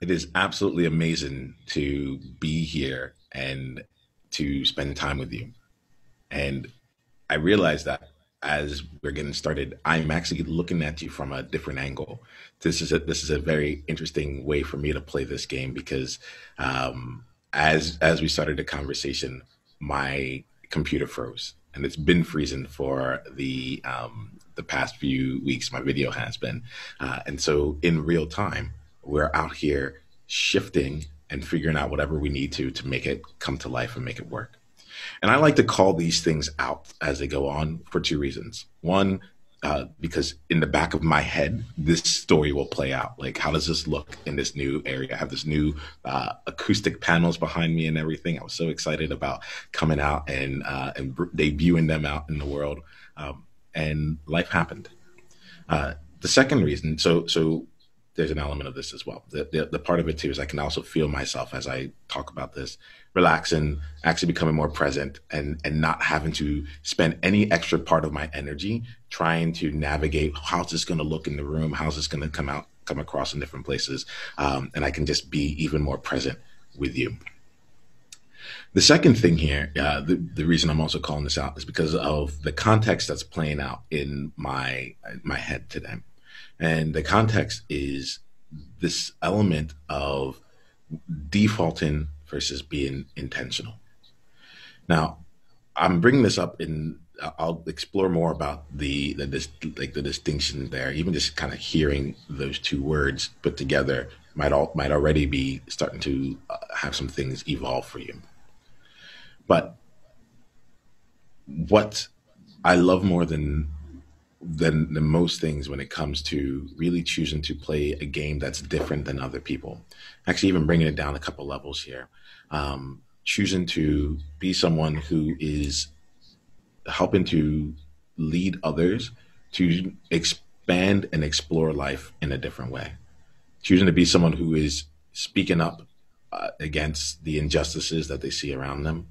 It is absolutely amazing to be here and to spend time with you. And I realize that as we're getting started, I'm actually looking at you from a different angle. This is a very interesting way for me to play this game because as we started the conversation, my computer froze, and it's been freezing for the past few weeks. My video has been, and so in real time, we're out here shifting and figuring out whatever we need to make it come to life and make it work. And I like to call these things out as they go on for two reasons. One, because in the back of my head, this story will play out. Like, how does this look in this new area? I have this new acoustic panels behind me and everything. I was so excited about coming out and debuting them out in the world. And life happened. The second reason, so there's an element of this as well. The part of it too is I can also feel myself as I talk about this, relaxing, actually becoming more present, and not having to spend any extra part of my energy trying to navigate how's this going to look in the room, how's this going to come across in different places, and I can just be even more present with you. The second thing here, the reason I'm also calling this out is because of the context that's playing out in my head today. And the context is this element of defaulting versus being intentional. Now, I'm bringing this up in. I'll explore more about the distinction there. Even just kind of hearing those two words put together might already be starting to have some things evolve for you. But what I love more than most things when it comes to really choosing to play a game that's different than other people. Actually, even bringing it down a couple levels here. Choosing to be someone who is helping to lead others to expand and explore life in a different way. Choosing to be someone who is speaking up against the injustices that they see around them,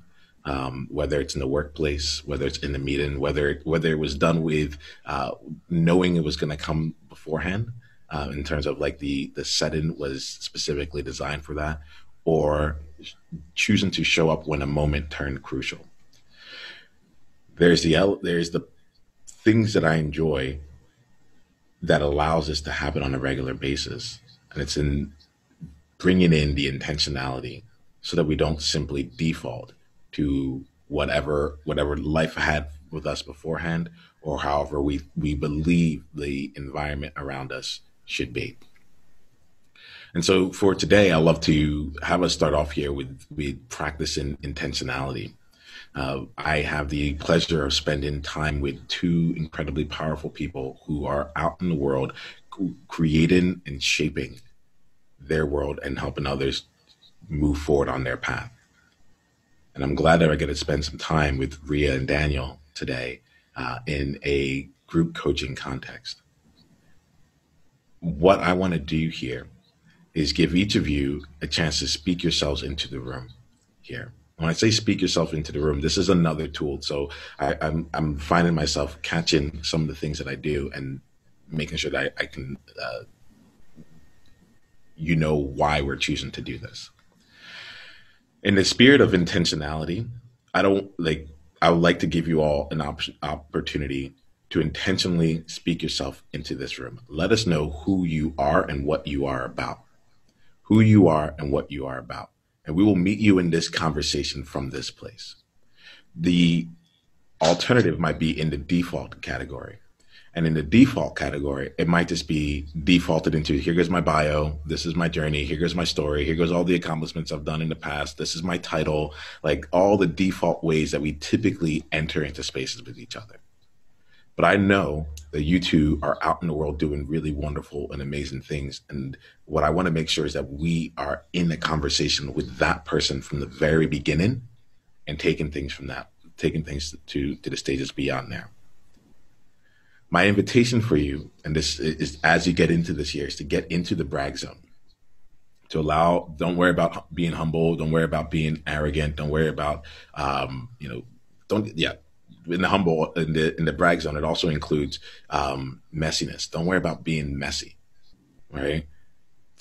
whether it's in the workplace, whether it's in the meeting, whether it was done with knowing it was going to come beforehand, in terms of like the setting was specifically designed for that, or choosing to show up when a moment turned crucial. There's the things that I enjoy that allows this to happen on a regular basis, and it's in bringing in the intentionality so that we don't simply default to whatever life had with us beforehand, or however we believe the environment around us should be. And so for today, I love to have us start off here with practicing intentionality. I have the pleasure of spending time with two incredibly powerful people who are out in the world creating and shaping their world and helping others move forward on their path. And I'm glad that I get to spend some time with Ria and Daniel today in a group coaching context. What I want to do here is give each of you a chance to speak yourselves into the room here. When I say speak yourself into the room, this is another tool. So I'm finding myself catching some of the things that I do and making sure that I can, why we're choosing to do this. In the spirit of intentionality, I would like to give you all an opportunity to intentionally speak yourself into this room. Let us know who you are and what you are about. Who you are and what you are about. And we will meet you in this conversation from this place. The alternative might be in the default category. And in the default category, it might just be defaulted into, here goes my bio, this is my journey, here goes my story, here goes all the accomplishments I've done in the past, this is my title, like all the default ways that we typically enter into spaces with each other. But I know that you two are out in the world doing really wonderful and amazing things. And what I want to make sure is that we are in a conversation with that person from the very beginning and taking things to the stages beyond there. My invitation for you, and this is as you get into this year, is to get into the brag zone. Don't worry about being humble. Don't worry about being arrogant. Don't worry about, in the brag zone, it also includes messiness. Don't worry about being messy, right?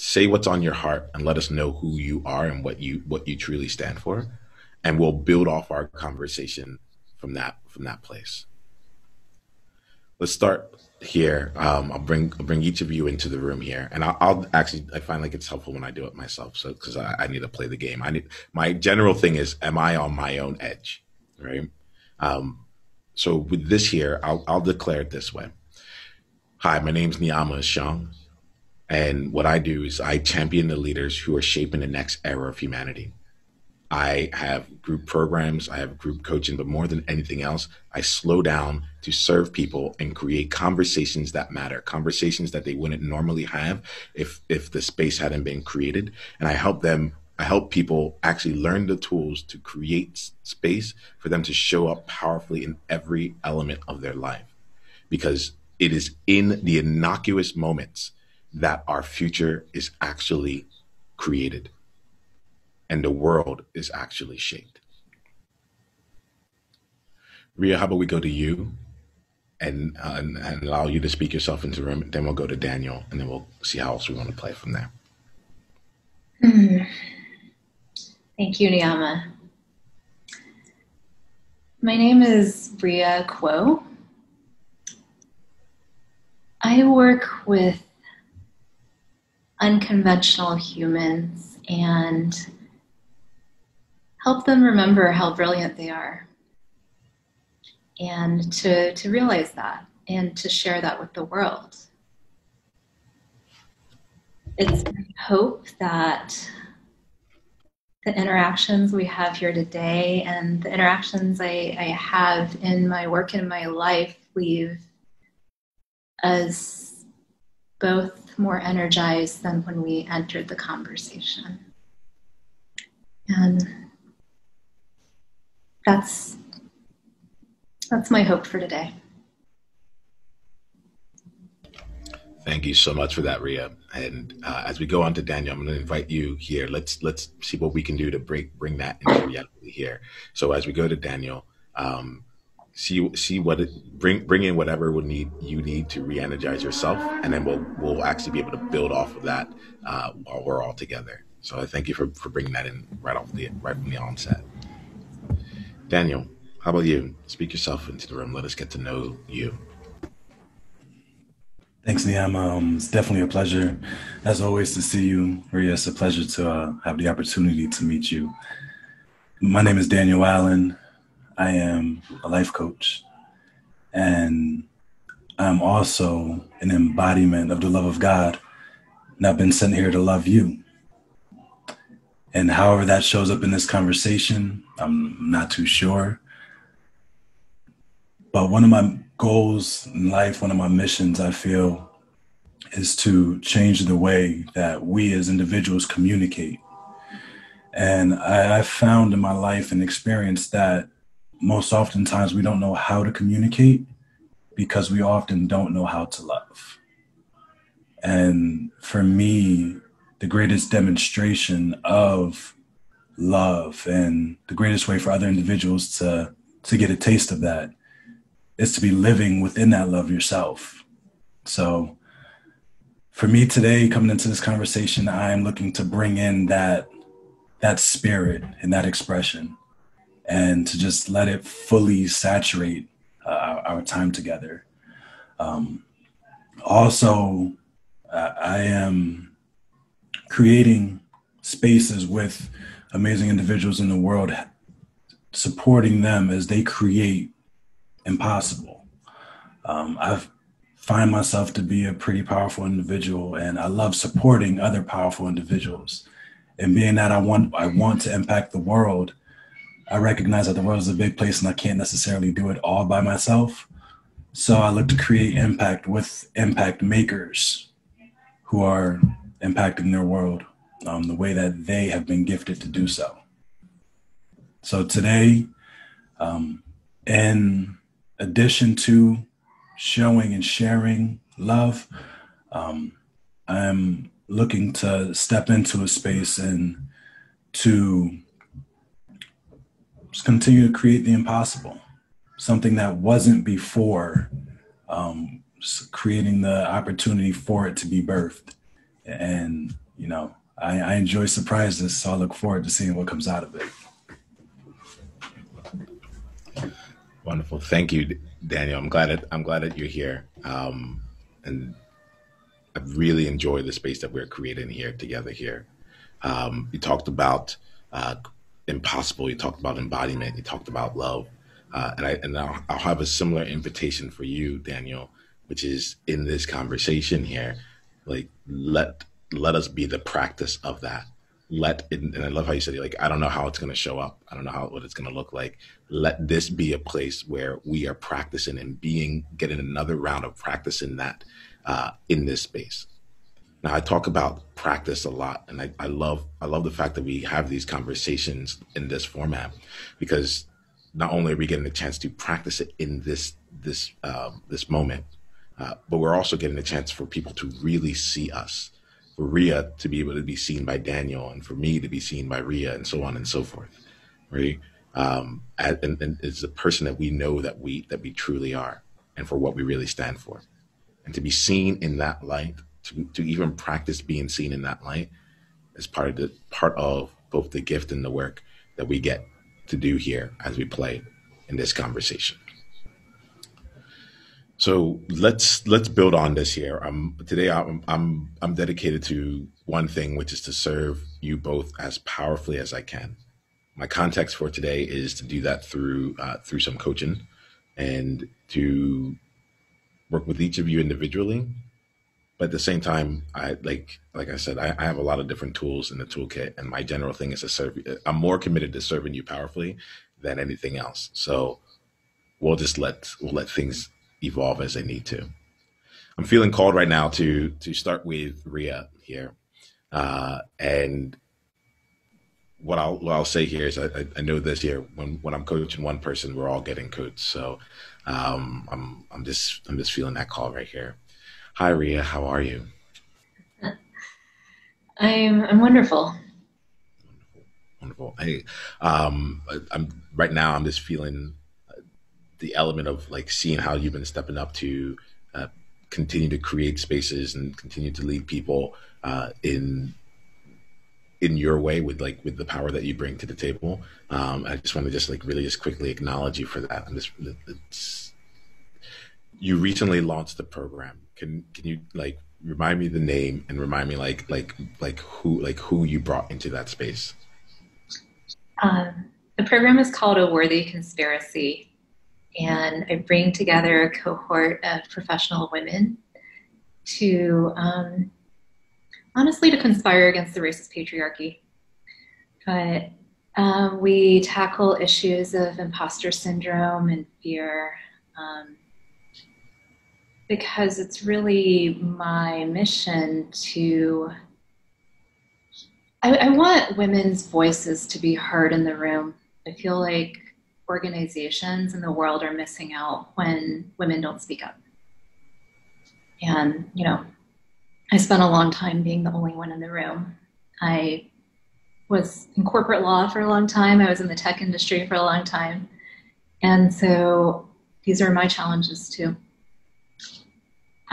say what's on your heart and let us know who you are and what you truly stand for, and we'll build off our conversation from that place. Let's start here. I'll bring each of you into the room here, and I'll actually, I find like it's helpful when I do it myself. So because I need to play the game. I need, my general thing is, am I on my own edge, right? So with this here, I'll declare it this way. Hi, my name's Niyama Shang, and what I do is I champion the leaders who are shaping the next era of humanity. I have group programs, I have group coaching, but more than anything else, I slow down to serve people and create conversations that matter, conversations that they wouldn't normally have if the space hadn't been created. And I help people actually learn the tools to create space for them to show up powerfully in every element of their life. Because it is in the innocuous moments that our future is actually created and the world is actually shaped. Ria, how about we go to you and allow you to speak yourself into the room. Then we'll go to Daniel, and then we'll see how else we want to play from there. Thank you, Niyama. My name is Ria Kuo. I work with unconventional humans and help them remember how brilliant they are, and to realize that and to share that with the world. It's my hope that the interactions we have here today and the interactions I have in my work and my life leave us both more energized than when we entered the conversation. And that's my hope for today. Thank you so much for that, Ria. And as we go on to Daniel, I'm going to invite you here. Let's see what we can do to bring that into reality here. So as we go to Daniel, see what bring in whatever you need to re-energize yourself, and then we'll actually be able to build off of that while we're all together. So I thank you for bringing that in right from the onset. Daniel, how about you? Speak yourself into the room. Let us get to know you. Thanks, Niyama. It's definitely a pleasure, as always, to see you. Ria, it's a pleasure to have the opportunity to meet you. My name is Daniel Allen. I am a life coach, and I'm also an embodiment of the love of God, and I've been sent here to love you. And however that shows up in this conversation, I'm not too sure. But one of my goals in life, one of my missions, I feel, is to change the way that we as individuals communicate. And I've found in my life and experience that most oftentimes we don't know how to communicate because we often don't know how to love. And for me, the greatest demonstration of love and the greatest way for other individuals to get a taste of that is to be living within that love yourself. So for me today, coming into this conversation, I am looking to bring in that spirit and that expression, and to just let it fully saturate our time together. Also, I am creating spaces with amazing individuals in the world, supporting them as they create impossible. I find myself to be a pretty powerful individual, and I love supporting other powerful individuals. And being that I want to impact the world, I recognize that the world is a big place and I can't necessarily do it all by myself. So I look to create impact with impact makers who are impacting their world the way that they have been gifted to do so. So today, in addition to showing and sharing love, I'm looking to step into a space and to just continue to create the impossible, something that wasn't before, creating the opportunity for it to be birthed. And I enjoy surprises, so I look forward to seeing what comes out of it. Wonderful. Thank you, Daniel. I'm glad that you're here. And I really enjoy the space that we're creating here together here. You talked about uh, impossible. You talked about embodiment. You talked about love. I'll have a similar invitation for you, Daniel, which is in this conversation here. Like let us be the practice of that. And I love how you said, like, I don't know how it's going to show up. I don't know what it's going to look like. Let this be a place where we are practicing and getting another round of practice in that in this space. Now I talk about practice a lot, and I love the fact that we have these conversations in this format because not only are we getting a chance to practice it in this moment, but we're also getting a chance for people to really see us, for Ria to be able to be seen by Daniel, and for me to be seen by Ria, and so on and so forth, right? And it's the person that we know that we truly are, and for what we really stand for, and to be seen in that light, to even practice being seen in that light is part of both the gift and the work that we get to do here as we play in this conversation. So let's build on this here. Today I'm dedicated to one thing, which is to serve you both as powerfully as I can. My context for today is to do that through some coaching and to work with each of you individually. But at the same time, like I said, I have a lot of different tools in the toolkit, and my general thing is to serve. I'm more committed to serving you powerfully than anything else. So we'll let things evolve as they need to. I'm feeling called right now to start with Ria here, and what I'll say here is I know this here when I'm coaching one person, we're all getting coached. So I'm just feeling that call right here. Hi Ria, how are you? I'm wonderful. Wonderful. Hey, I'm right now. I'm just feeling the element of like seeing how you've been stepping up to uh, continue to create spaces and continue to lead people in your way with the power that you bring to the table. I just want to just like really just quickly acknowledge you for that. You recently launched the program. Can you like remind me the name and remind me like who you brought into that space? The program is called A Worthy Conspiracy, and I bring together a cohort of professional women to honestly to conspire against the racist patriarchy. But we tackle issues of imposter syndrome and fear because it's really my mission to. I want women's voices to be heard in the room. I feel like organizations in the world are missing out when women don't speak up. And, I spent a long time being the only one in the room. I was in corporate law for a long time. I was in the tech industry for a long time. And so these are my challenges too.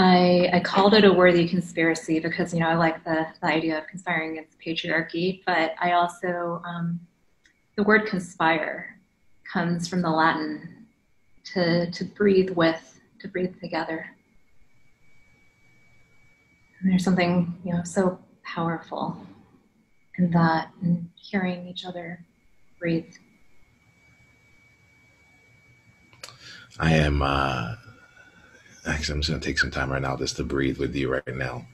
I called it a worthy conspiracy because, I like the idea of conspiring against patriarchy, but I also, the word conspire comes from the Latin to breathe with, to breathe together. And there's something, so powerful in that, and hearing each other breathe. I am actually I'm just gonna take some time right now just to breathe with you right now.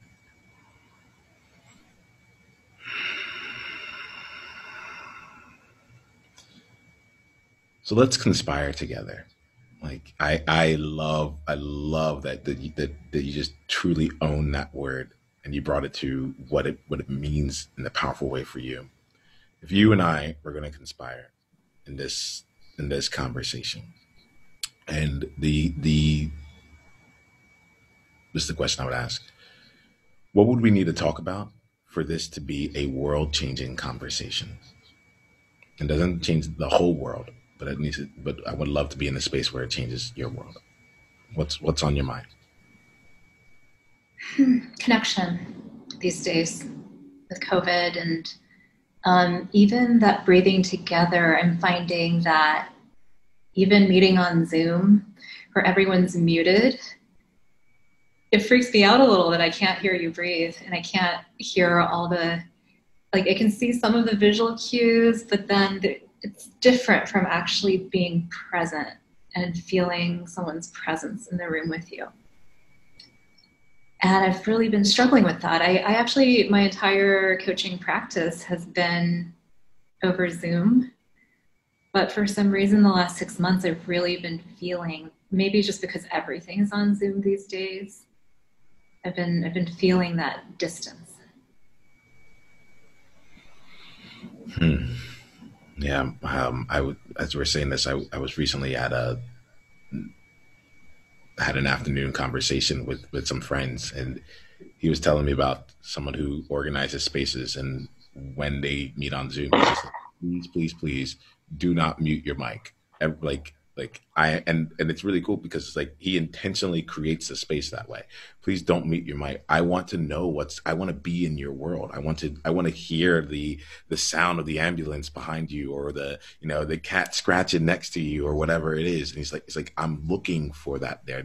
So let's conspire together. Like I love that you just truly own that word and you brought it to what it means in a powerful way for you. If you and I were going to conspire in this conversation, and the this is the question I would ask: what would we need to talk about for this to be a world changing conversation? It doesn't change the whole world, but it needs. But I would love to be in a space where it changes your world. What's on your mind? Connection these days. with COVID, and even that breathing together. I'm finding that even meeting on Zoom where everyone's muted, it freaks me out a little that I can't hear you breathe, and I can't hear all the, like, I can see some of the visual cues, but then it's different from actually being present and feeling someone's presence in the room with you. And I've really been struggling with that. I actually, my entire coaching practice has been over Zoom. But for some reason, the last 6 months, I've really been feeling, maybe just because everything is on Zoom these days, I've been feeling that distance. Yeah. As we're saying this, I was recently had an afternoon conversation with some friends, and he was telling me about someone who organizes spaces, and when they meet on Zoom, he's just like, please, please, please, do not mute your mic. And like I and it's really cool because it's like he intentionally creates the space that way. Please don't mute your mic. I want to know I want to be in your world. I want to hear the sound of the ambulance behind you, or the cat scratching next to you, or whatever it is. And he's like, I'm looking for that there.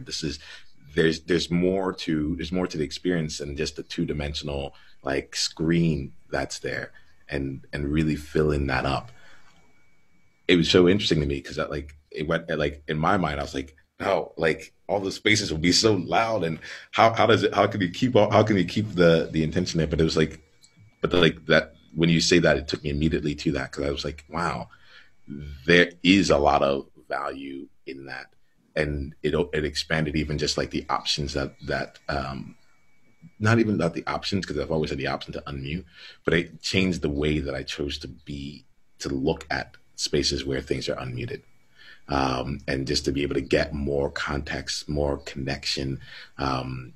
There's more to the experience than just the two-dimensional like screen that's there, and really filling that up. It was so interesting to me because it went like in my mind I was like, no, like all the spaces will be so loud, and how can you keep the intention there? But it was like, like that, when you say that, it took me immediately to that, because I was like, wow, there is a lot of value in that. And it expanded even just like the options that not even about the options, because I've always had the option to unmute, but it changed the way that I chose to look at spaces where things are unmuted. And just to be able to get more context, more connection. And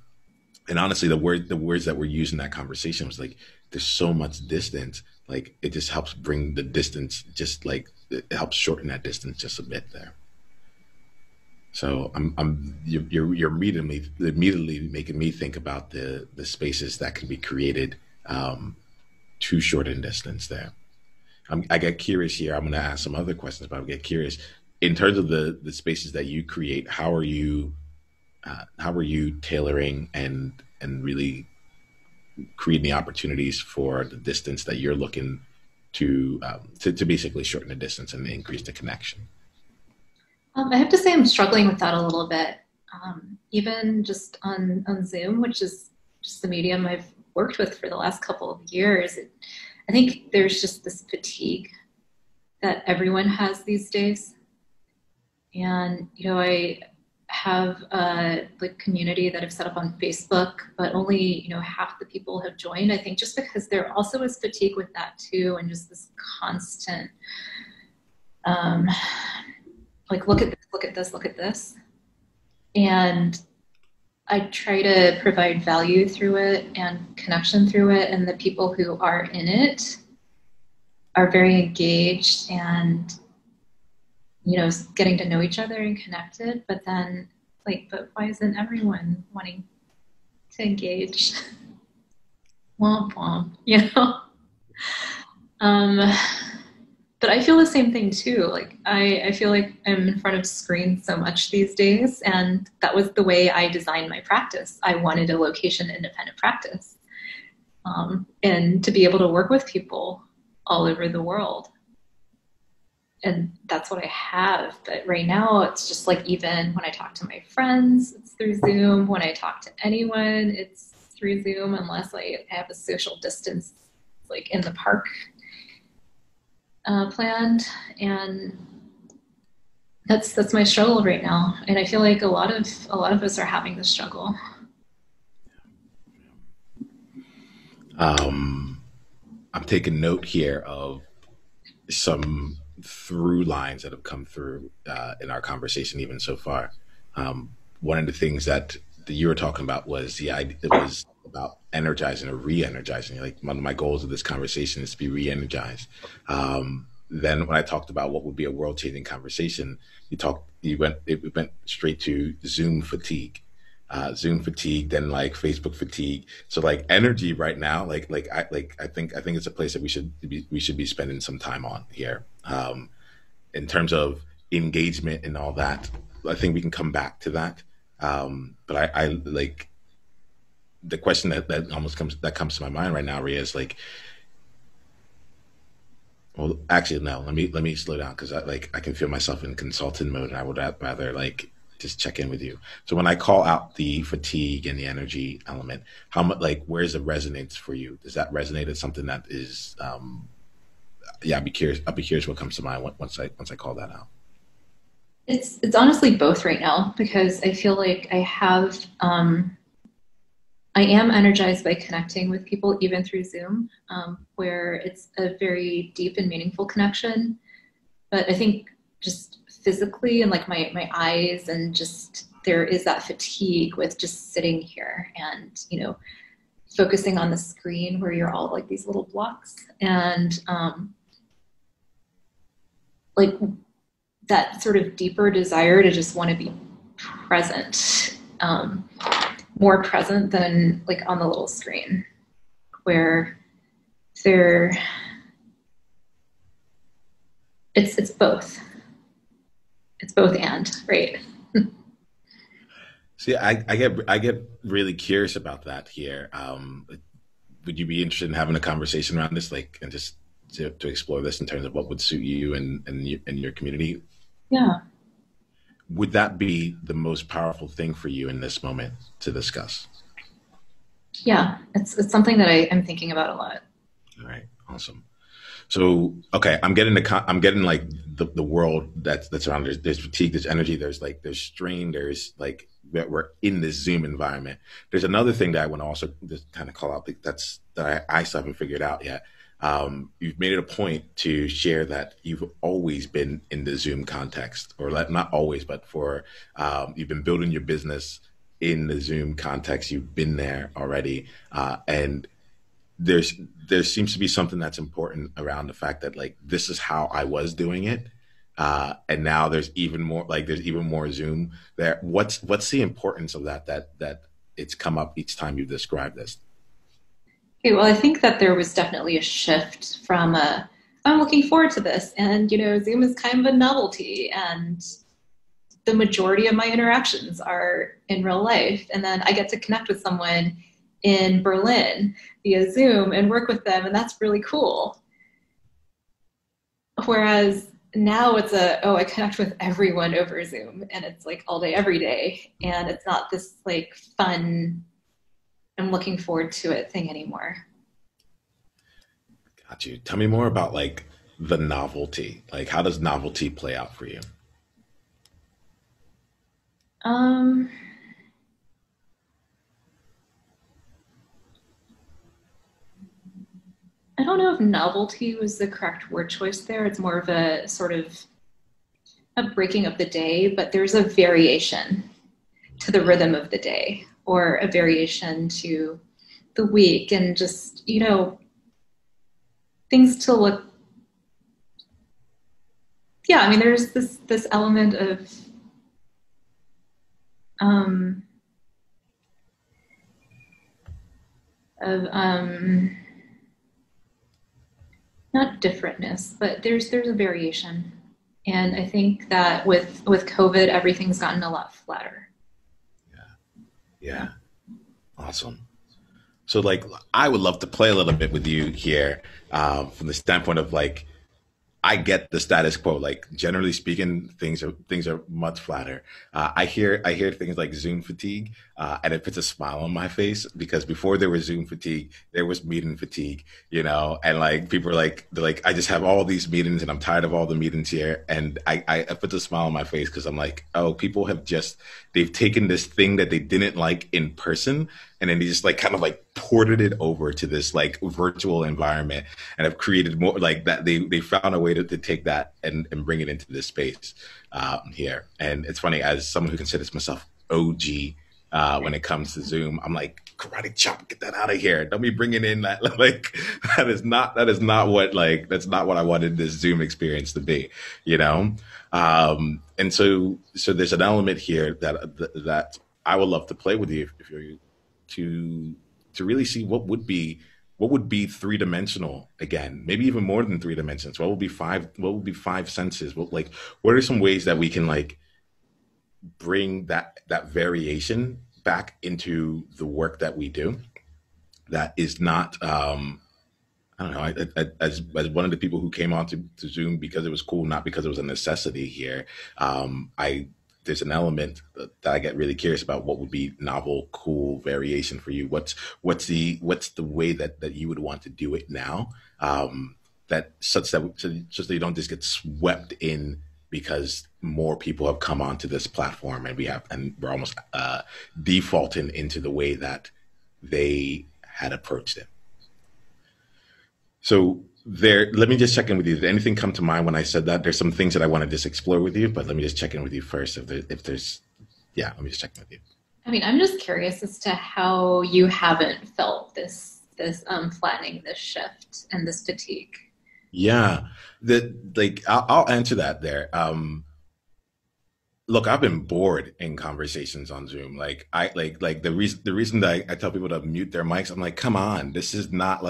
honestly, the words that were used in that conversation was like, there's so much distance. Like it just helps bring the distance, just like it helps shorten that distance just a bit there. So you're immediately making me think about the spaces that can be created to shorten distance there. I get curious here. I'm going to ask some other questions, but I get curious in terms of the spaces that you create. How are you tailoring and really creating the opportunities for the distance that you're looking to basically shorten the distance and increase the connection? I have to say I'm struggling with that a little bit. Even just on Zoom, which is just the medium I've worked with for the last couple of years, I think there's just this fatigue that everyone has these days. And, I have a community that I've set up on Facebook, but only, half the people have joined, I think, just because there also is fatigue with that too. And just this constant, look at this, look at this, look at this. And I try to provide value through it and connection through it. And the people who are in it are very engaged and, getting to know each other and connected. But then, but why isn't everyone wanting to engage? Womp womp, But I feel the same thing too. I feel like I'm in front of screens so much these days, and that was the way I designed my practice. I wanted a location-independent practice, and to be able to work with people all over the world. And that's what I have. But right now, it's just even when I talk to my friends, it's through Zoom. When I talk to anyone, it's through Zoom, unless I have a social distance, in the park planned. And that's my struggle right now. And I feel like a lot of us are having this struggle. I'm taking note here of some through lines that have come through in our conversation even so far. One of the things that you were talking about was it was about energizing or re-energizing. Like one of my goals of this conversation is to be re-energized. Then when I talked about what would be a world-changing conversation, it went straight to Zoom fatigue. Zoom fatigue, then like Facebook fatigue. So like energy right now, I think it's a place that we should be spending some time on here. In terms of engagement and all that, I think we can come back to that. But I like the question that comes to my mind right now, Ria, is like, well, actually, no. Let me slow down because I can feel myself in consultant mode, and I would rather like just check in with you. So when I call out the fatigue and the energy element, how much like where's the resonance for you? Does that resonate as something that is? Yeah, I'd be curious. I'd be curious what comes to mind once I call that out. It's honestly both right now because I feel like I am energized by connecting with people even through Zoom, where it's a very deep and meaningful connection. But I think just physically and like my eyes and just there is that fatigue with just sitting here and focusing on the screen where you're all like these little blocks and like that sort of deeper desire to just want to be present, more present than like on the little screen where there it's both. It's both and, right? See, I get really curious about that here. Would you be interested in having a conversation around this, like, and just to explore this in terms of what would suit you and your community? Yeah. Would that be the most powerful thing for you in this moment to discuss? Yeah. It's something that I'm thinking about a lot. All right, awesome. So, okay, I'm getting like the world that's around. There's fatigue, there's energy, there's strain, there's like we're in this Zoom environment. There's another thing that I want to also just kind of call out that I still haven't figured out yet. You've made it a point to share that you've always been in the Zoom context, or like, not always, but for you've been building your business in the Zoom context. You've been there already, and there's there seems to be something that's important around the fact that like this is how I was doing it, and now there's even more Zoom there. What's the importance of that it's come up each time you've described this? Okay, well, I think that there was definitely a shift from I'm looking forward to this, and Zoom is kind of a novelty, and the majority of my interactions are in real life, and then I get to connect with someone in Berlin via Zoom and work with them, and that's really cool. Whereas now it's I connect with everyone over Zoom, and it's like all day, every day, and it's not this like fun, I'm looking forward to it thing anymore. Got you. Tell me more about like the novelty. Like, how does novelty play out for you? Um, I don't know if novelty was the correct word choice there. It's more of a sort of a breaking of the day, but there's a variation to the rhythm of the day or a variation to the week and just, things to look. Yeah, I mean, there's this element um, of not differentness, but there's a variation. And I think that with COVID, everything's gotten a lot flatter. Yeah, awesome. So, like, I would love to play a little bit with you here, from the standpoint of like I get the status quo. Like generally speaking, things are much flatter. I hear things like Zoom fatigue, and it puts a smile on my face because before there was Zoom fatigue, there was meeting fatigue. And like people are like they're like I just have all these meetings and I'm tired of all the meetings here, and I put a smile on my face because I'm like, oh, people have just they've taken this thing that they didn't like in person, and then they just like kind of like ported it over to this like virtual environment and have created more like that. They found a way to take that and bring it into this space here. And it's funny, as someone who considers myself OG when it comes to Zoom, I'm like, karate chop, get that out of here. Don't be bringing in that like that's not what I wanted this Zoom experience to be, you know. And so there's an element here that I would love to play with you if you're to really see what would be three dimensional again, maybe even more than three dimensions. What would be five senses? What are some ways that we can like bring that variation back into the work that we do that is not I don't know. As one of the people who came on to Zoom because it was cool, not because it was a necessity here. I There's an element that I get really curious about. What would be novel, cool variation for you? What's the way that you would want to do it now? That such that you don't just get swept in because more people have come onto this platform and we're almost defaulting into the way that they had approached it. So let me just check in with you. Did anything come to mind when I said that? There's some things that I want to just explore with you, but let me just check in with you first. Yeah, let me just check in with you. I mean, I'm just curious as to how you haven't felt this flattening, this shift, and this fatigue. Yeah, I'll answer that there. Look, I've been bored in conversations on Zoom. The reason that I tell people to mute their mics, I'm like, come on, this is not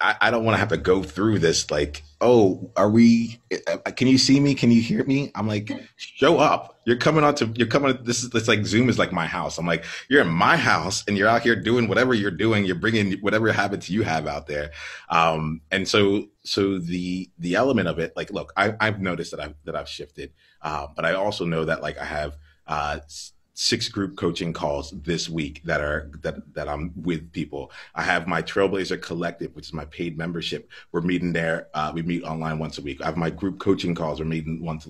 I don't want to have to go through this. Like, oh, can you see me? Can you hear me? I'm like, show up. This is, it's like Zoom is like my house. I'm like, you're in my house and you're out here doing whatever you're doing. You're bringing whatever habits you have out there. And so the element of it, like, look, I've noticed that I've shifted. But I also know that like I have, 6 group coaching calls this week that I'm with people. I have my Trailblazer Collective, which is my paid membership. We're meeting there. We meet online once a week. I have my group coaching calls. We're meeting once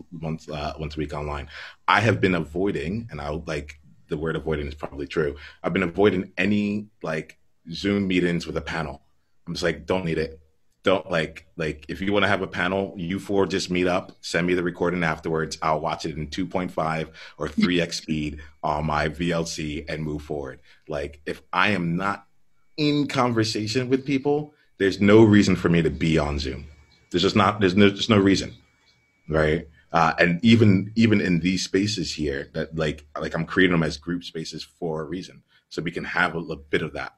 a week online. I have been avoiding, and the word avoiding is probably true. I've been avoiding any like Zoom meetings with a panel. I'm just like, don't need it. Don't if you want to have a panel, you four just meet up, send me the recording afterwards. I'll watch it in 2.5 or 3x speed on my VLC and move forward. Like, if I am not in conversation with people, there's no reason for me to be on Zoom. There's no reason. Right. And even in these spaces here that like I'm creating them as group spaces for a reason. So we can have a bit of that.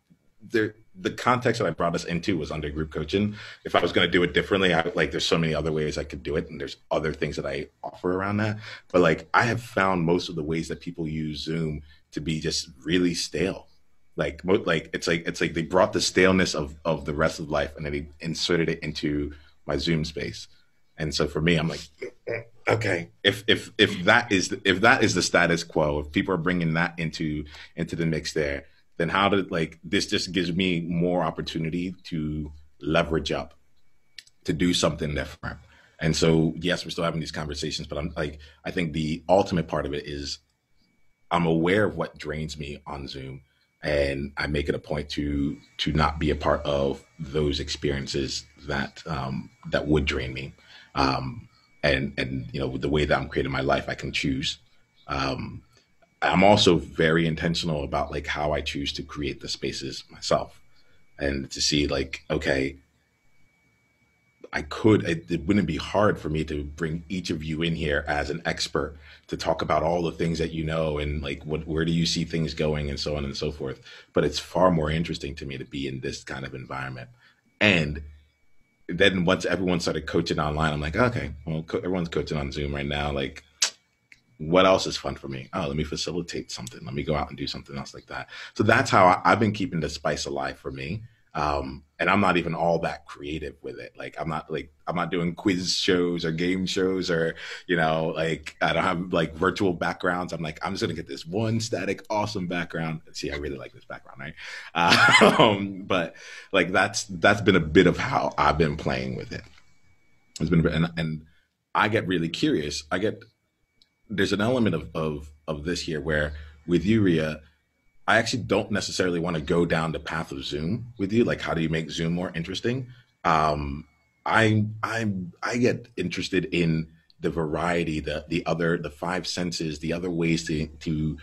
The context that I brought us into was under group coaching. If I was going to do it differently, there's so many other ways I could do it, and there's other things that I offer around that. But like, I have found most of the ways that people use Zoom to be just really stale. It's like they brought the staleness of the rest of life and then they inserted it into my Zoom space. And so for me, I'm like, okay, if that is the status quo, if people are bringing that into the mix there, then how did this just gives me more opportunity to leverage up to do something different. And so, yes, we're still having these conversations, but I think the ultimate part of it is I'm aware of what drains me on Zoom, and I make it a point to not be a part of those experiences that would drain me. And the way that I'm creating my life, I can choose. I'm also very intentional about how I choose to create the spaces myself, and to see okay, it wouldn't be hard for me to bring each of you in here as an expert to talk about all the things that and where do you see things going and so on and so forth. But it's far more interesting to me to be in this kind of environment. And then once everyone started coaching online, I'm like, okay, well, everyone's coaching on Zoom right now. What else is fun for me? Oh, let me facilitate something. Let me go out and do something else like that. So that's how I've been keeping the spice alive for me. And I'm not even all that creative with it. I'm not doing quiz shows or game shows or, I don't have virtual backgrounds. I'm just going to get this one static, awesome background. See, I really like this background, right? But that's been a bit of how I've been playing with it. It's been, and I get really curious. There's an element of this here where with you, Ria, I actually don't necessarily want to go down the path of Zoom with you. How do you make Zoom more interesting? I get interested in the variety, the five senses, the other ways to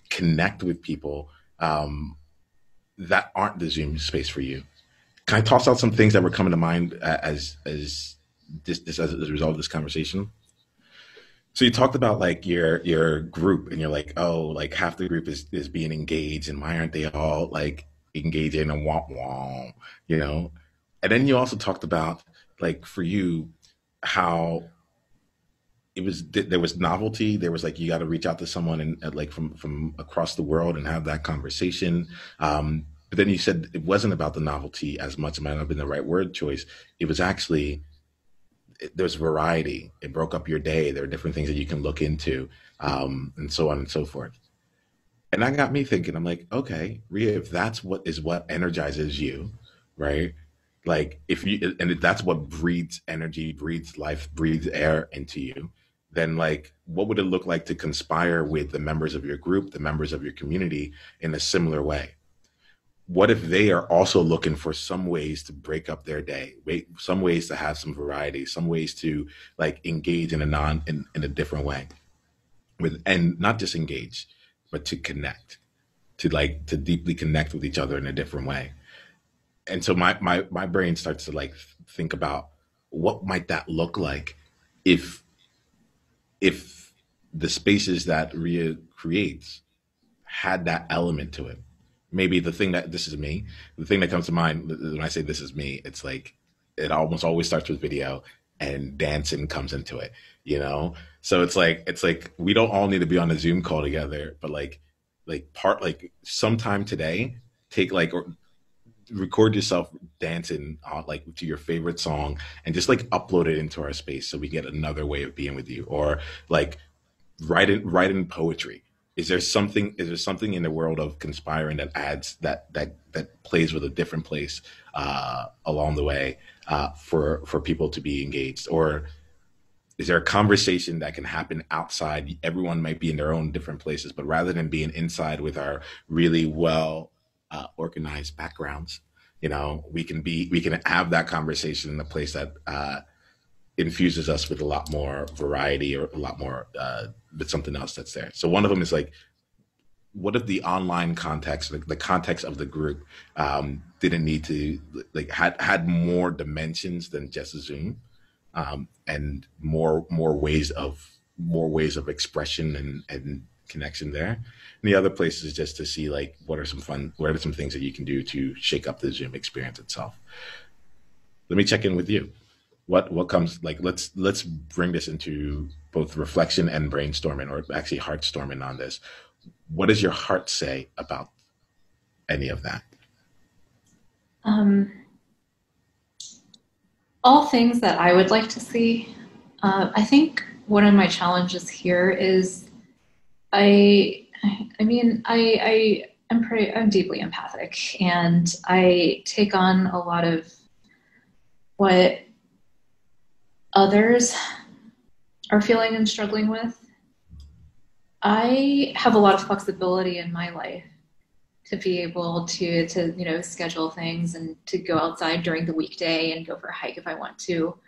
connect with people that aren't the Zoom space for you. Can I toss out some things that were coming to mind as a result of this conversation? So you talked about like your group, and you're like, oh, like half the group is being engaged, and why aren't they all like engaging and womp womp, you know? And then you also talked about like for you how it was there was novelty. There was like you got to reach out to someone and like from across the world and have that conversation. But then you said it wasn't about the novelty as much. It might not have been the right word choice. It was actually there's variety. It broke up your day. There are different things that you can look into, and so on and so forth. And that got me thinking. I'm like, okay, Ria, if that's what energizes you, right? Like if you and if that's what breathes energy, breathes life, breathes air into you, then like what would it look like to conspire with the members of your group, the members of your community in a similar way? What if they are also looking for some ways to break up their day, some ways to have some variety, some ways to like engage in in a different way with, and not just engage, but to connect, to like to deeply connect with each other in a different way. And so my brain starts to like think about what might that look like if if the spaces that Ria creates had that element to it. Maybe the thing that this is me, the thing that comes to mind when I say this is me, it's like it almost always starts with video and dancing comes into it, you know? So it's like we don't all need to be on a Zoom call together, but like sometime today, take like or record yourself dancing like to your favorite song and just like upload it into our space so we get another way of being with you, or like write in poetry. Is there something in the world of conspiring that adds that plays with a different place along the way for people to be engaged? Or is there a conversation that can happen outside? Everyone might be in their own different places, but rather than being inside with our really well organized backgrounds, you know, we can have that conversation in a place that infuses us with a lot more variety, or a lot more with something else that's there. So one of them is like, what if the online context, like the context of the group, didn't need to like had more dimensions than just Zoom, and more ways of expression and connection there. And the other place is just to see like what are some things that you can do to shake up the Zoom experience itself. Let me check in with you. What comes like let's bring this into both reflection and brainstorming, or actually heart storming on this. What does your heart say about any of that? Um, all things that I would like to see. I think one of my challenges here is I mean, I'm deeply empathic, and I take on a lot of what others are feeling and struggling with. I have a lot of flexibility in my life to be able to schedule things and to go outside during the weekday and go for a hike if I want to.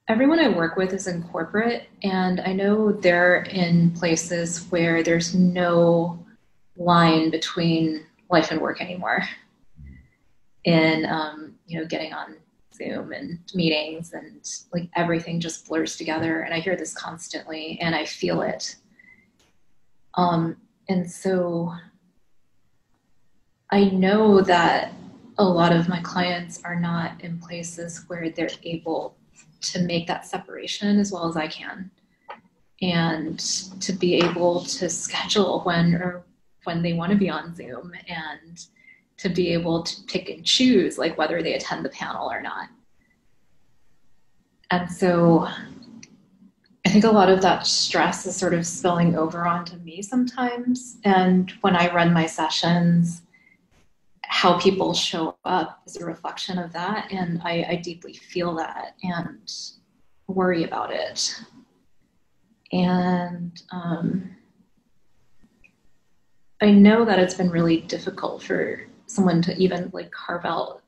Everyone I work with is in corporate, and I know they're in places where there's no line between life and work anymore. And getting on Zoom and meetings, and like everything just blurs together. And I hear this constantly, and I feel it. And so I know that a lot of my clients are not in places where they're able to make that separation as well as I can, and to be able to schedule when they want to be on Zoom, and to be able to pick and choose like whether they attend the panel or not. And so I think a lot of that stress is sort of spilling over onto me sometimes. And when I run my sessions, how people show up is a reflection of that. And I deeply feel that and worry about it. And I know that it's been really difficult for someone to even like carve out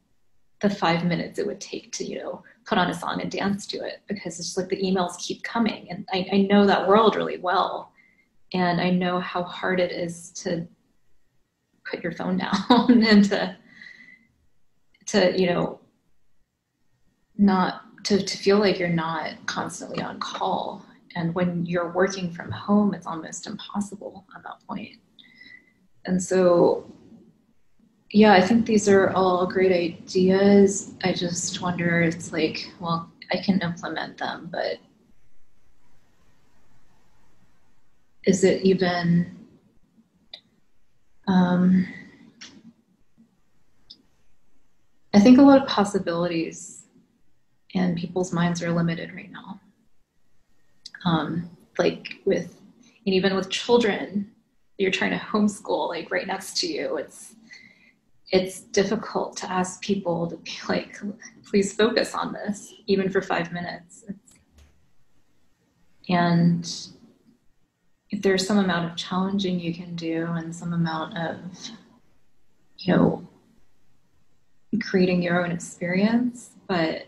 the 5 minutes it would take to, put on a song and dance to it, because it's just like the emails keep coming. And I know that world really well. And I know how hard it is to put your phone down and not to feel like you're not constantly on call. And when you're working from home, it's almost impossible at that point. And so, yeah, I think these are all great ideas. I just wonder, it's like, well, I can implement them, but is it even, I think a lot of possibilities and people's minds are limited right now. Like with, and even with children, you're trying to homeschool like right next to you. It's difficult to ask people to be like, please focus on this, even for 5 minutes. And if there's some amount of challenging you can do and some amount of, you know, creating your own experience, but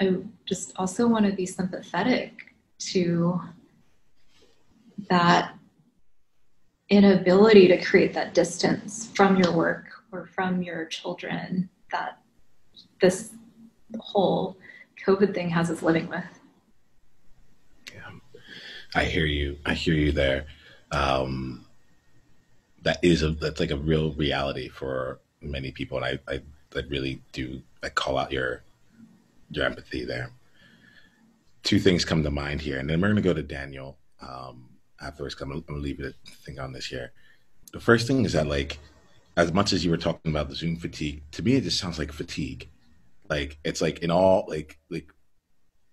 I just also want to be sympathetic to that inability to create that distance from your work or from your children that this whole COVID thing has us living with. Yeah, I hear you. I hear you there. That's like a real reality for many people, and I really do. I call out your empathy there. Two things come to mind here, and then we're going to go to Daniel afterwards. I'm going to leave it a thing on this here. The first thing is that, like, as much as you were talking about the Zoom fatigue, to me it just sounds like fatigue. Like it's like in all like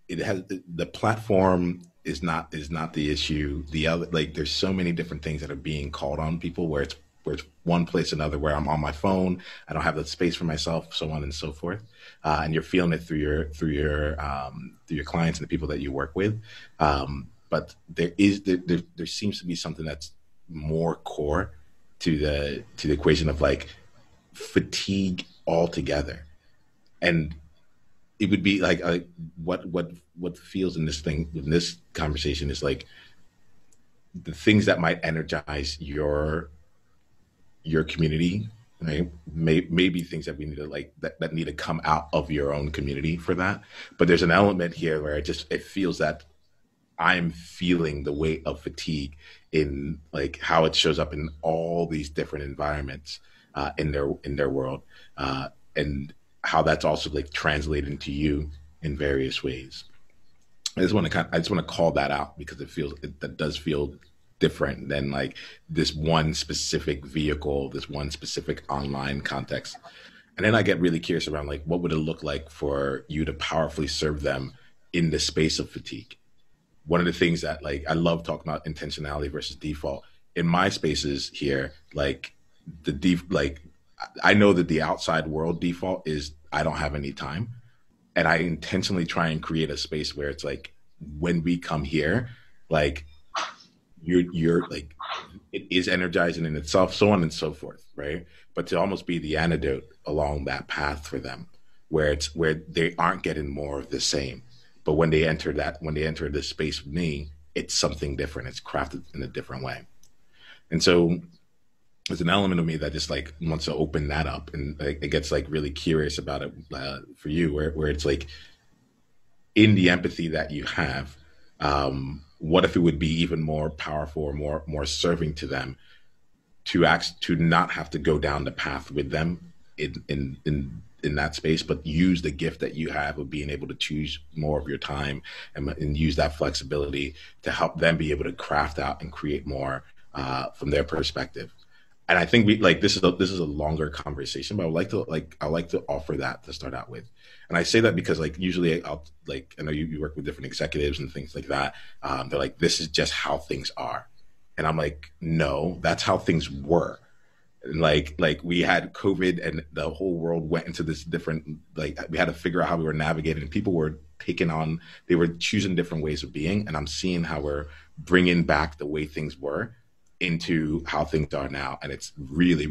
it has the platform is not the issue. The other, like, there's so many different things that are being called on people where it's one place or another, where I'm on my phone, I don't have the space for myself, so on and so forth. And you're feeling it through your clients and the people that you work with. But there seems to be something that's more core to the equation of like fatigue altogether. And it would be like what feels in this conversation is like the things that might energize your community, right? Maybe things that we need to like that need to come out of your own community for that. But there's an element here where it feels that I'm feeling the weight of fatigue in like how it shows up in all these different environments in their world, and how that's also like translating to you in various ways. I just want to call that out because that does feel different than like this one specific vehicle, this one specific online context. And then I get really curious around like what would it look like for you to powerfully serve them in the space of fatigue. One of the things that like I love talking about intentionality versus default in my spaces here, like like I know that the outside world default is I don't have any time, and I intentionally try and create a space where it's like when we come here, like you're like it is energizing in itself, so on and so forth, right? But to almost be the antidote along that path for them, where they aren't getting more of the same, but when they enter this space with me, it's something different. It's crafted in a different way, and so there's an element of me that just like wants to open that up, and like, it gets like really curious about it for you, where it's like in the empathy that you have, what if it would be even more powerful or more serving to them to not have to go down the path with them in that space, but use the gift that you have of being able to choose more of your time and use that flexibility to help them be able to craft out and create more from their perspective. And I think we like this is a longer conversation, but I like to offer that to start out with. And I say that because like usually I'll like I know you work with different executives and things like that. They're like, this is just how things are, and I'm like, no, that's how things were. And like we had COVID and the whole world went into this different, like we had to figure out how we were navigating, and people were they were choosing different ways of being, and I'm seeing how we're bringing back the way things were into how things are now. And it's really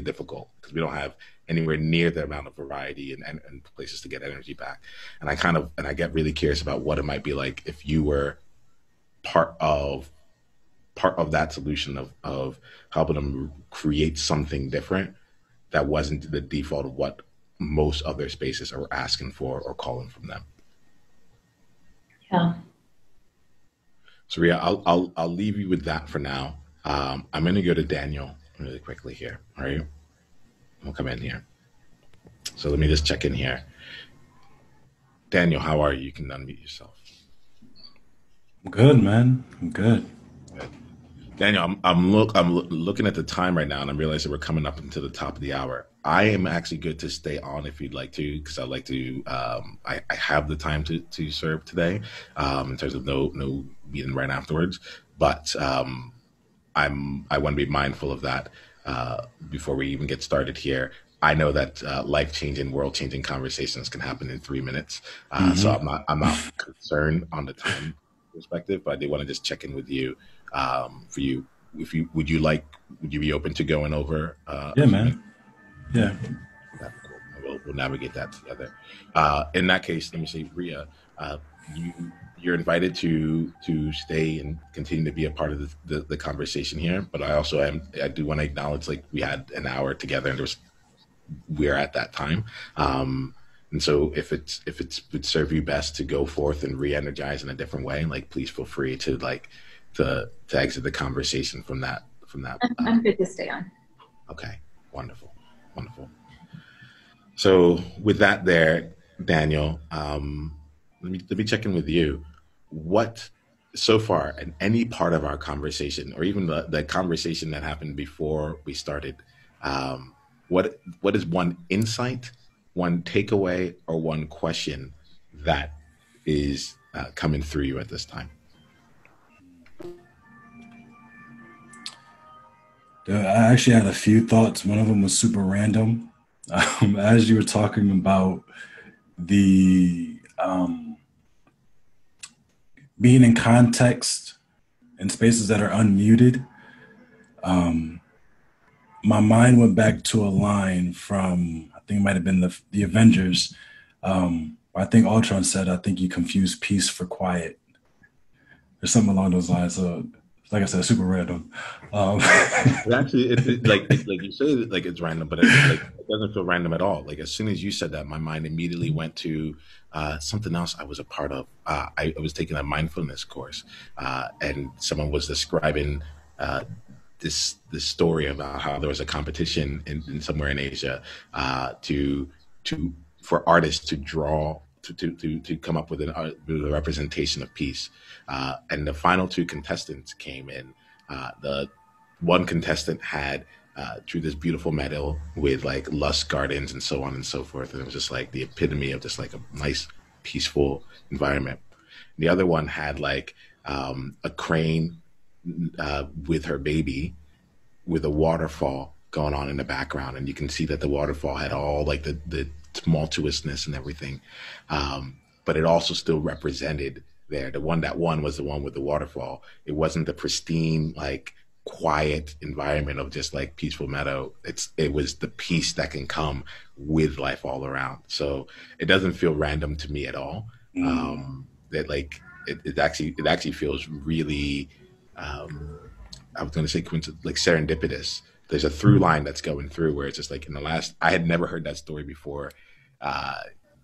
difficult because we don't have anywhere near the amount of variety and places to get energy back. And I get really curious about what it might be like if you were part of that solution of helping them create something different that wasn't the default of what most other spaces are asking for or calling from them. Yeah. So Ria, I'll leave you with that for now. I'm going to go to Daniel really quickly here. All right, we'll come in here. So let me just check in here. Daniel, how are you? You can unmute yourself. I'm good, man. I'm good. Good. Daniel, I'm looking at the time right now, and I'm realizing we're coming up into the top of the hour. I am actually good to stay on if you'd like to, because I'd like to. I have the time to serve today, in terms of no meeting right afterwards. But I want to be mindful of that before we even get started here. I know that life changing, world changing conversations can happen in 3 minutes, so Hmm. I'm not concerned on the time perspective, but I did want to just check in with you. For you, if you would you be open to going over a Yeah, few minutes? man. Yeah. That's cool. We'll navigate that together. In that case, let me say, Ria, you're invited to stay and continue to be a part of the conversation here. But I do want to acknowledge, like, we had an hour together, and we're at that time. Um, and so if it's would serve you best to go forth and re-energize in a different way, like, please feel free to to exit the conversation from that. I'm good to stay on. Okay, wonderful, wonderful. So with that there, Daniel, let me check in with you. What so far in any part of our conversation, or even the conversation that happened before we started, what is one insight, one takeaway, or one question that is coming through you at this time? I actually had a few thoughts. One of them was super random. As you were talking about the being in context in spaces that are unmuted, my mind went back to a line from, I think it might have been the Avengers. I think Ultron said, "I think you confuse peace for quiet," or something along those lines. So, like I said, super random. Um, It actually, like you say, like it's random, but it doesn't feel random at all. Like, as soon as you said that, my mind immediately went to something else I was a part of. I was taking a mindfulness course, and someone was describing uh, this story about how there was a competition in somewhere in Asia, to for artists to draw to come up with a representation of peace, and the final two contestants came in. The one contestant had drew this beautiful meadow with like lush gardens and so on and so forth, and it was just like the epitome of just like a nice, peaceful environment. The other one had like a crane with her baby, with a waterfall going on in the background, and you can see that the waterfall had all like the tumultuousness and everything, but it also still represented there. The one that won was the one with the waterfall. It wasn't the pristine, like, quiet environment of just like peaceful meadow. It was the peace that can come with life all around. So it doesn't feel random to me at all. That like it actually feels really, I was going to say coincidence, like serendipitous. There's a through line that's going through where it's just like, in the last, I had never heard that story before uh,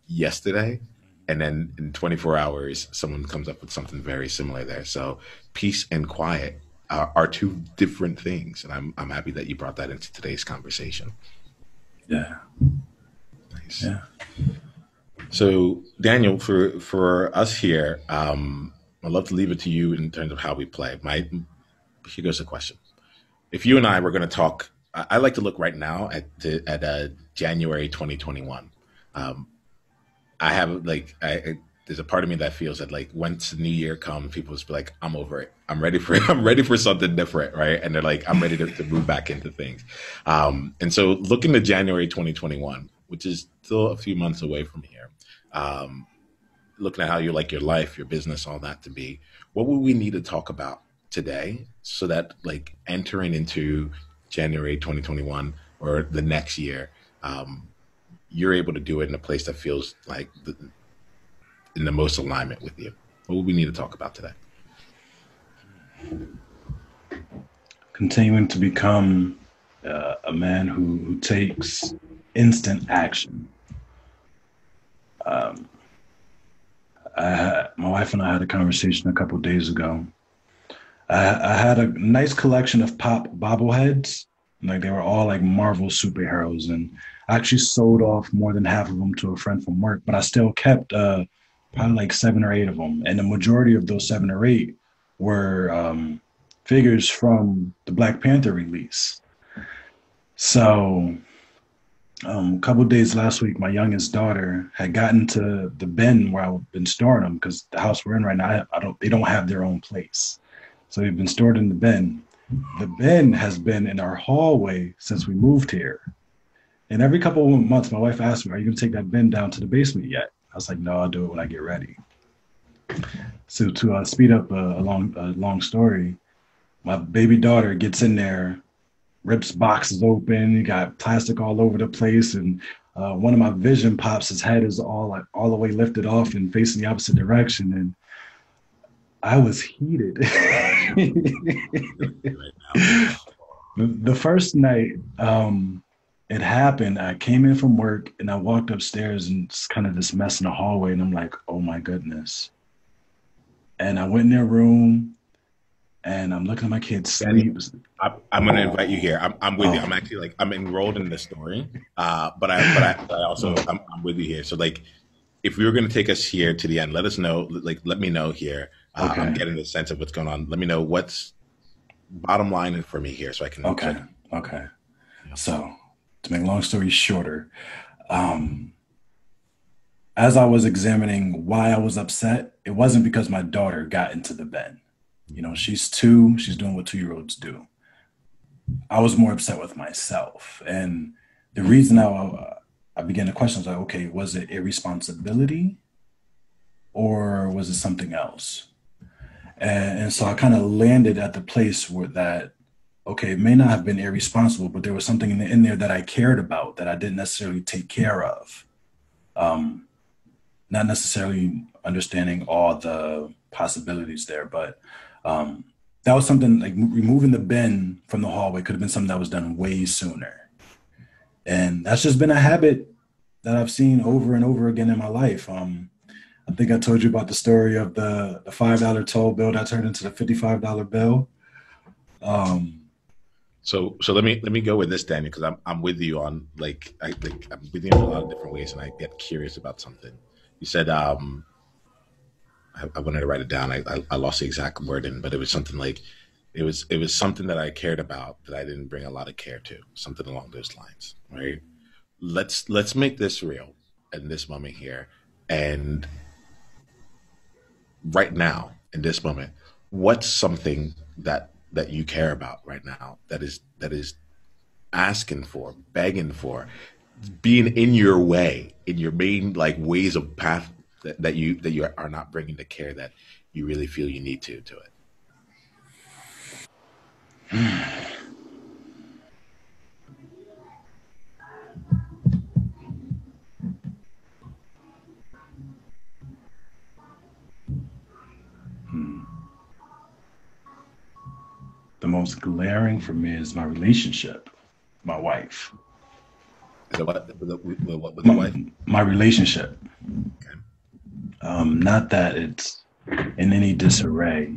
yesterday. And then in 24 hours, someone comes up with something very similar there. So peace and quiet are two different things. And I'm happy that you brought that into today's conversation. yeah, Nice. yeah. So Daniel, for us here, I'd love to leave it to you in terms of how we play. Here goes the question. If you and I were going to talk, I like to look right now at January 2021. Um, I have like there's a part of me that feels that, like, once the new year comes, people just be like, I'm over it. I'm ready for I'm ready for something different, right? And they're like, I'm ready to move back into things. And so looking to January 2021, which is still a few months away from here, um, looking at how you like your life, your business, all that to be, what would we need to talk about today so that, like, entering into January 2021 or the next year, um, you're able to do it in a place that feels like in the most alignment with you? What would we need to talk about today? Continuing to become a man who takes instant action. My wife and I had a conversation a couple of days ago, I had a nice collection of pop bobbleheads. Like they were all like Marvel superheroes, and I actually sold off more than half of them to a friend from work. But I still kept probably like 7 or 8 of them, and the majority of those 7 or 8 were figures from the Black Panther release. So a couple of days last week, my youngest daughter had gotten to the bin where I've been storing them because the house we're in right now, I don't, they don't have their own place. So they've been stored in the bin. The bin has been in our hallway since we moved here. And every couple of months, my wife asked me, "Are you going to take that bin down to the basement yet?" I was like, "No, I'll do it when I get ready." So to speed up a long story, my baby daughter gets in there, rips boxes open. You got plastic all over the place, and one of my vision pops. His head is all like all the way lifted off and facing the opposite direction, and I was heated. Right now. The first night it happened, I came in from work and I walked upstairs and it's kind of this mess in the hallway, and I'm like, "Oh my goodness!" And I went in their room and I'm looking at my kids Danny, sleep. I'm going to invite you here. I'm with you. Oh, I'm actually like I'm enrolled in the story, but I also oh, I'm with you here. So like, if we were going to take us here to the end, let us know. Like, let me know here. I'm okay, getting the sense of what's going on. Let me know what's bottom line for me here, so I okay, can. okay. You know. So to make a long story shorter, um, as I was examining why I was upset, it wasn't because my daughter got into the bed. You know, she's 2, she's doing what 2-year-olds do. I was more upset with myself. And the reason I began to question was like, okay, was it irresponsibility or was it something else? And so I kind of landed at the place where that, okay, it may not have been irresponsible, but there was something in there that I cared about that I didn't necessarily take care of. Um, Not necessarily understanding all the possibilities there, but um, that was something like removing the bin from the hallway could have been something that was done way sooner. And that's just been a habit that I've seen over and over again in my life. I think I told you about the story of the $5 toll bill that turned into the $55 bill. Um, So let me go with this, Daniel, because I'm with you on I'm with you in a lot of different ways, and I get curious about something. You said I wanted to write it down. I lost the exact wording, but it was something like it was something that I cared about that I didn't bring a lot of care to, something along those lines, right? Let's make this real in this moment here, and right now in this moment, what's something that you care about right now that is asking for, begging for, being in your way, in your main like ways of path that you are not bringing the care that you really feel you need to it. the most glaring for me is my relationship, my wife, Is it what with the my, wife? my relationship. Okay. Not that it's in any disarray,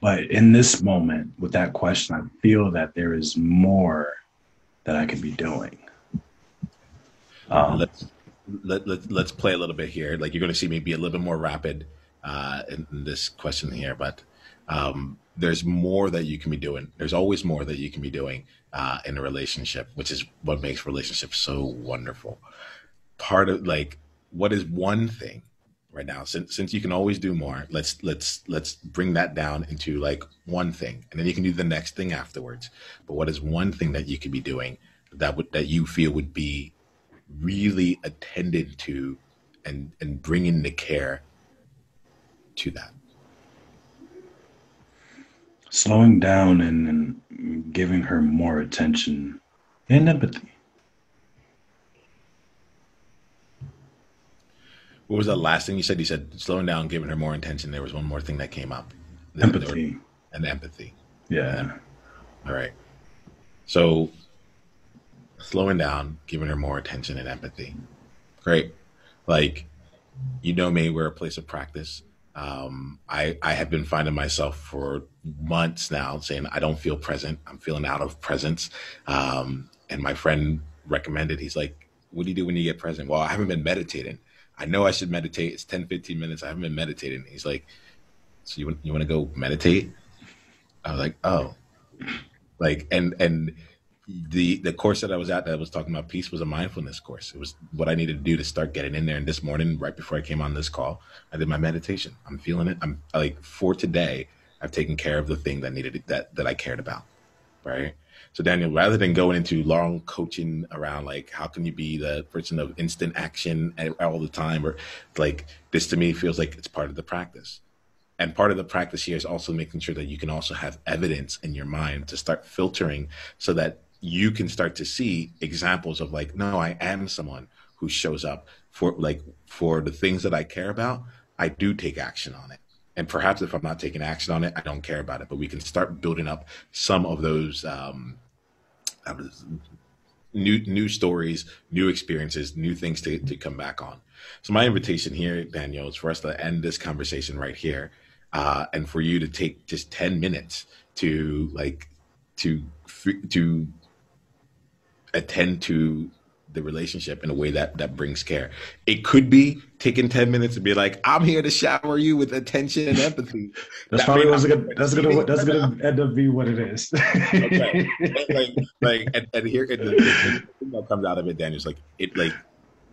but in this moment with that question, I feel that there is more that I could be doing. Um, Let's let's play a little bit here. Like you're going to see me be a little bit more rapid in this question here, but there's more that you can be doing. There's always more that you can be doing in a relationship, which is what makes relationships so wonderful. Part of like what is one thing right now, since you can always do more, let's bring that down into like one thing, and then you can do the next thing afterwards. But what is one thing that you could be doing that you feel would be really attended to, and bringing the care to that? Slowing down and giving her more attention and empathy. What was the last thing you said? You said slowing down, giving her more attention. There was one more thing that came up. There were, Empathy. and empathy. And Yeah. empathy. All right. So slowing down, giving her more attention and empathy. Great. Like, you know me, we're a place of practice. I have been finding myself for months now saying I don't feel present. I'm feeling out of presence. And my friend recommended, he's like, what do you do when you get present? Well, I haven't been meditating. I know I should meditate. It's 10, 15 minutes. I haven't been meditating. He's like, so you want to go meditate? I was like, oh, like, and the course that I was at that was talking about peace was a mindfulness course. It was what I needed to do to start getting in there. And this morning, right before I came on this call, I did my meditation. I'm feeling it. I'm like, for today, I've taken care of the thing that needed that I cared about. Right. So Daniel, rather than going into long coaching around like how can you be the person of instant action all the time, or like this to me feels like it's part of the practice. And part of the practice here is also making sure that you can also have evidence in your mind to start filtering so that you can start to see examples of like, no, I am someone who shows up for the things that I care about. I do take action on it. And perhaps if I'm not taking action on it, I don't care about it. But we can start building up some of those new stories, new experiences, new things to come back on. So my invitation here, Daniel, is for us to end this conversation right here, and for you to take just 10 minutes to to to attend to the relationship in a way that brings care. It could be taking 10 minutes to be like, I'm here to shower you with attention and empathy. That's That probably may what's not be gonna what that's you gonna need that's right now. gonna end up being what it is. Okay. And here the thing that comes out of it, Daniel, is like it like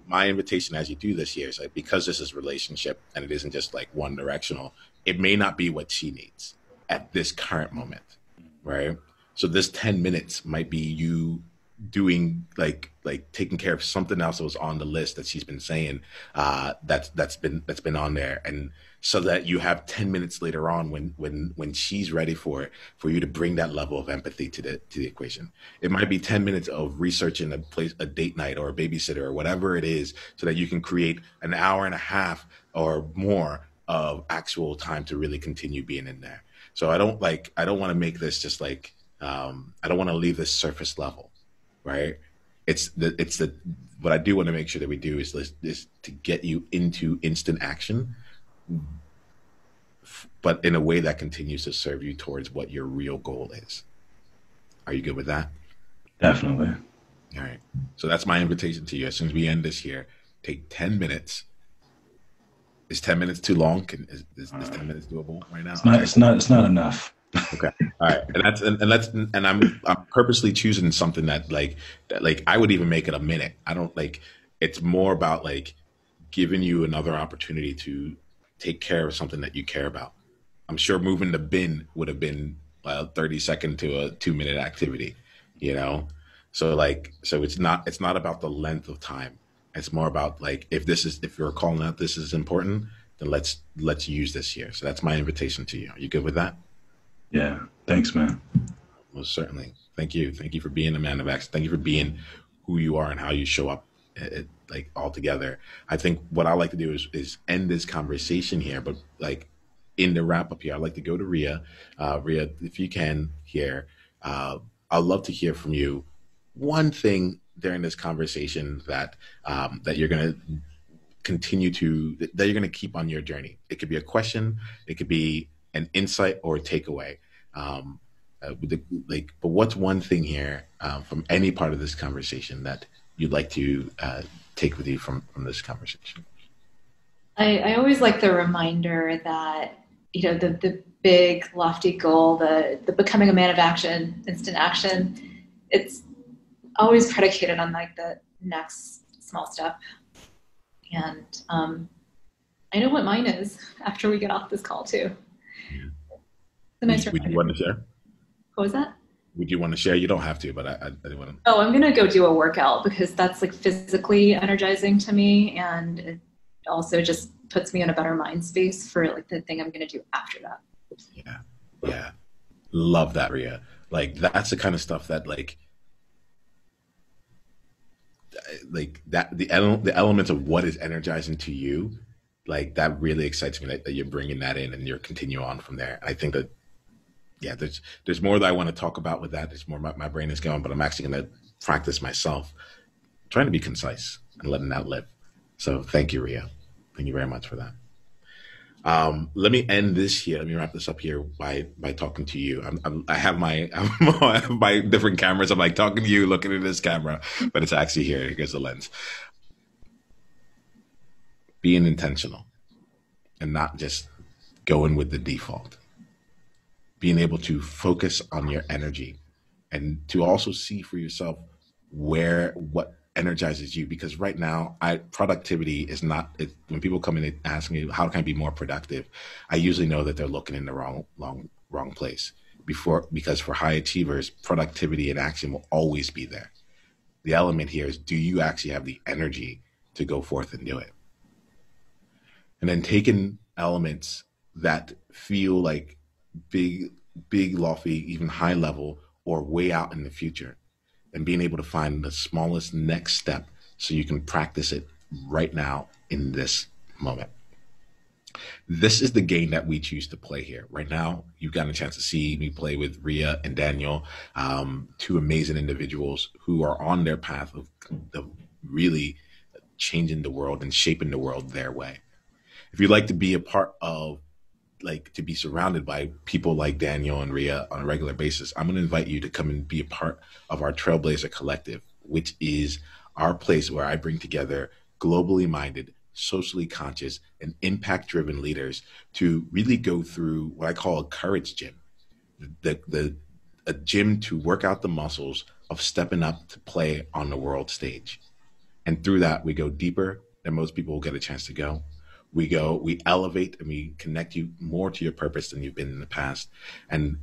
my invitation as you do this here is like because this is relationship and it isn't just like one directional, it may not be what she needs at this current moment. Right. So this 10 minutes might be you doing like taking care of something else that was on the list that she's been saying, that's been on there, and so that you have 10 minutes later on when she's ready for it, for you to bring that level of empathy to the equation. It might be 10 minutes of researching a date night or a babysitter or whatever it is, so that you can create an hour and a half or more of actual time to really continue being in there. So I don't want to make this just like I don't want to leave this surface level, right? It's the what I do want to make sure that we do is to get you into instant action, but in a way that continues to serve you towards what your real goal is. Are you good with that? Definitely. All right. So that's my invitation to you. As soon as we end this here, take 10 minutes. Is 10 minutes too long? Is 10 minutes doable right now? It's not. Okay. It's not enough. Okay. All right. And I'm purposely choosing something that I would even make it a minute. I don't like it's more about like giving you another opportunity to take care of something that you care about. I'm sure moving the bin would have been a 30-second to a 2-minute activity, you know? So it's not about the length of time. It's more about like if you're calling out this is important, then let's use this here. So that's my invitation to you. Are you good with that? Yeah. Thanks, man. Most certainly. Thank you. Thank you for being a man of action. Thank you for being who you are and how you show up, like all together. I think what I like to do is end this conversation here, but like in the wrap up here, I'd like to go to Ria. Ria, if you can here, I'd love to hear from you. One thing during this conversation that you're going to that you're going to keep on your journey. It could be a question, it could be an insight or a takeaway. But what's one thing here from any part of this conversation that you'd like to take with you from this conversation? I always like the reminder that, the big lofty goal, the becoming a man of action, instant action, it's always predicated on like the next small step. And I know what mine is after we get off this call too. It's a nice Would you reminder. want to share? What was that? Would you want to share? You don't have to, but I didn't want to. Oh, I'm gonna go do a workout because that's like physically energizing to me, and it also just puts me in a better mind space for like the thing I'm gonna do after that. Yeah, yeah, love that, Ria. Like that's the kind of stuff that like that the elements of what is energizing to you, like that really excites me that you're bringing that in and you're continue on from there. And I think that yeah, there's more that I want to talk about with that. There's more my brain is going, but I'm actually going to practice myself, trying to be concise and letting that live. So thank you, Ria. Thank you very much for that. Let me end this here. Let me wrap this up here by talking to you. I have my my different cameras. I'm like talking to you, looking at this camera, but it's actually here. Here's the lens. Being intentional and not just going with the default. Being able to focus on your energy and to also see for yourself what energizes you, because right now productivity is not when people come in and ask me how can I be more productive, I usually know that they're looking in the wrong place because for high achievers, productivity and action will always be there. The element here is, do you actually have the energy to go forth and do it? And then taking elements that feel like big lofty, even high level or way out in the future, and being able to find the smallest next step so you can practice it right now in this moment. This is the game that we choose to play here. Right now, you've gotten a chance to see me play with Ria and Daniel, two amazing individuals who are on their path of really changing the world and shaping the world their way. If you'd like to be a part of, to be surrounded by people like Daniel and Ria on a regular basis, I'm going to invite you to come and be a part of our Trailblazer Collective, which is our place where I bring together globally minded, socially conscious, and impact-driven leaders to really go through what I call a courage gym, a gym to work out the muscles of stepping up to play on the world stage. And through that, we go deeper than most people will get a chance to go. We elevate and we connect you more to your purpose than you've been in the past. And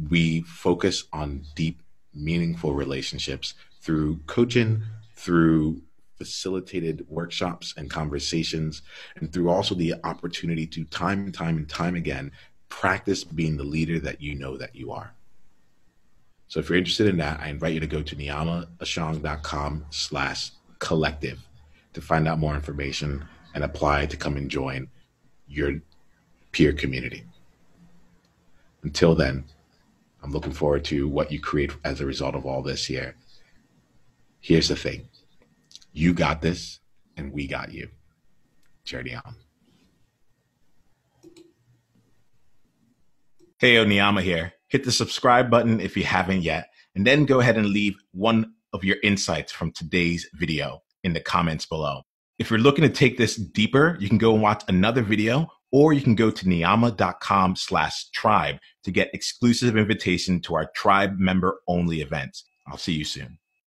we focus on deep, meaningful relationships through coaching, through facilitated workshops and conversations, and through also the opportunity to time and time again, practice being the leader that you know that you are. So if you're interested in that, I invite you to go to niyamaashong.com/collective to find out more information and apply to come and join your peer community. Until then, I'm looking forward to what you create as a result of all this here. Here's the thing. You got this, and we got you. Journey on. Hey, Niyama here. Hit the subscribe button if you haven't yet, and then go ahead and leave one of your insights from today's video in the comments below. If you're looking to take this deeper, you can go and watch another video, or you can go to niyama.com/tribe to get exclusive invitation to our tribe member only events. I'll see you soon.